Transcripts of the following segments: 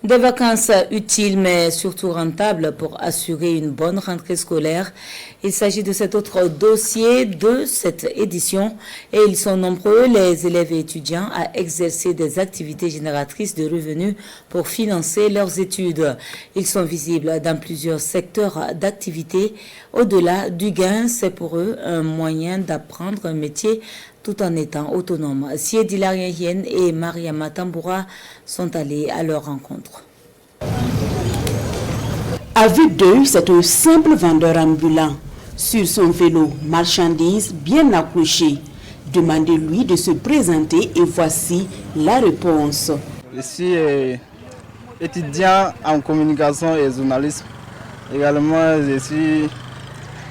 Des vacances utiles mais surtout rentables pour assurer une bonne rentrée scolaire. Il s'agit de cet autre dossier de cette édition et ils sont nombreux, les élèves et étudiants, à exercer des activités génératrices de revenus pour financer leurs études. Ils sont visibles dans plusieurs secteurs d'activité. Au-delà du gain, c'est pour eux un moyen d'apprendre un métier tout en étant autonome. Siedi Larién et Mariama Tamboura sont allés à leur rencontre. À vue d'œil, c'est un simple vendeur ambulant. Sur son vélo, marchandise bien accrochée. Demandez-lui de se présenter et voici la réponse. Je suis étudiant en communication et journalisme. Également, je suis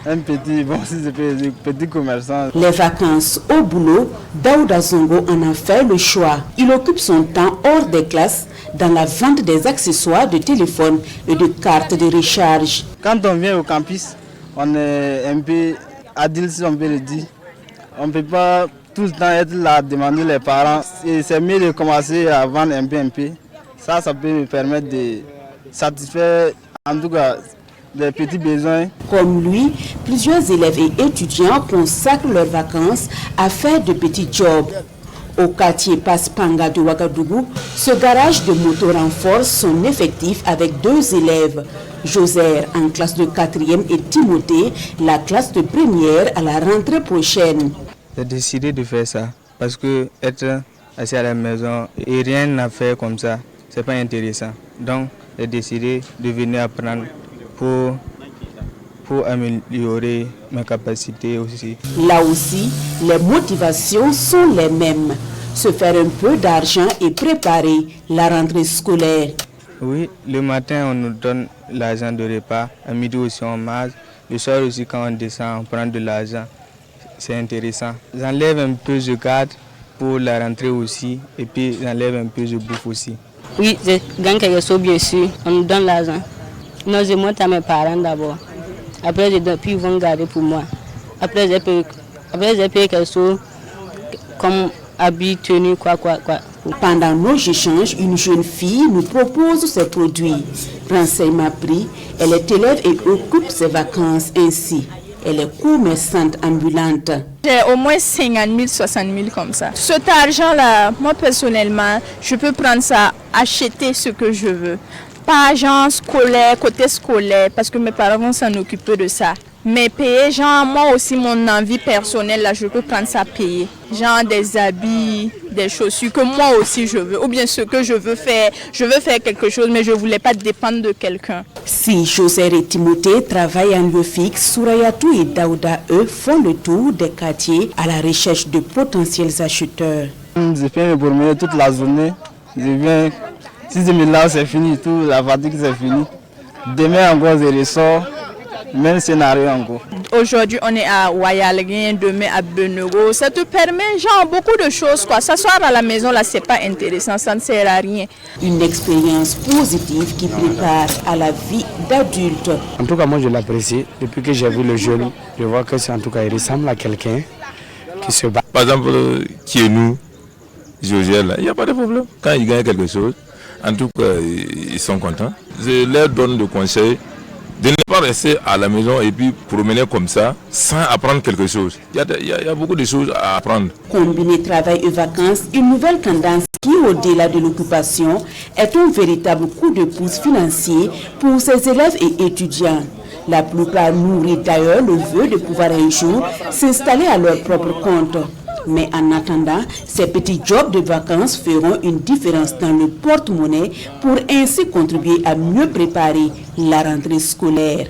un petit commerçant. Les vacances au boulot, Daouda Zongo en a fait le choix. Il occupe son temps hors des classes dans la vente des accessoires de téléphone et de cartes de recharge. Quand on vient au campus, on est un peu adile, si on peut le dire. On ne peut pas tout le temps être là à demander les parents. C'est mieux de commencer à vendre un peu. Ça peut me permettre de satisfaire, en tout cas, des petits besoins. Comme lui, plusieurs élèves et étudiants consacrent leurs vacances à faire de petits jobs. Au quartier Paspanga de Ouagadougou, ce garage de moto renforce son effectif avec 2 élèves. Joser en classe de 4e et Timothée, la classe de première à la rentrée prochaine. J'ai décidé de faire ça parce que être assis à la maison et rien à faire comme ça, c'est pas intéressant. Donc j'ai décidé de venir apprendre pour améliorer mes capacités aussi. Là aussi, les motivations sont les mêmes. Se faire un peu d'argent et préparer la rentrée scolaire. Oui, le matin on nous donne l'argent de repas, à midi aussi on mange, le soir aussi quand on descend on prend de l'argent, c'est intéressant. J'enlève un peu de garde pour la rentrée aussi et puis j'enlève un peu de bouffe aussi. Oui, je gagne quelque chose bien sûr, on nous donne l'argent. Non, je monte à mes parents d'abord. Après, puis ils vont garder pour moi. Après, j'ai payé quelque chose comme habits, tenue, quoi. Pendant nos échanges, une jeune fille nous propose ses produits. Renseignement pris, elle est élève et occupe ses vacances ainsi. Elle est commerçante ambulante. J'ai au moins 50 000, 60 000 comme ça. Cet argent-là, moi personnellement, je peux prendre ça, acheter ce que je veux. Pas genre scolaire, côté scolaire, parce que mes parents vont s'en occuper de ça. Mais payer, genre moi aussi mon envie personnelle, là, je peux prendre ça payer. Genre des habits, des chaussures que moi aussi je veux. Ou bien ce que je veux faire quelque chose, mais je ne voulais pas dépendre de quelqu'un. Si Joser et Timothée travaillent en lieu fixe, Sourayatou et Daouda, eux, font le tour des quartiers à la recherche de potentiels acheteurs. Je fais me promener toute la journée. Je viens. Si je me lance, c'est fini, tout, la fatigue c'est fini. Demain encore, je ressors, même scénario encore. Aujourd'hui, on est à Wayalguin, demain à Benoro. Ça te permet, genre, beaucoup de choses, quoi. S'asseoir à la maison, là, c'est pas intéressant, ça ne sert à rien. Une expérience positive qui prépare à la vie d'adulte. En tout cas, moi, je l'apprécie. Depuis que j'ai vu le jeune, je vois que c'est en tout cas, il ressemble à quelqu'un qui se bat. Par exemple, qui est nous, Josiel, il n'y a pas de problème. Quand il gagne quelque chose, en tout cas, ils sont contents. Je leur donne le conseil de ne pas rester à la maison et puis promener comme ça sans apprendre quelque chose. Il y a beaucoup de choses à apprendre. Combiner travail et vacances, une nouvelle tendance qui, au-delà de l'occupation, est un véritable coup de pouce financier pour ces élèves et étudiants. La plupart nourrissent d'ailleurs le vœu de pouvoir un jour s'installer à leur propre compte. Mais en attendant, ces petits jobs de vacances feront une différence dans le porte-monnaie pour ainsi contribuer à mieux préparer la rentrée scolaire.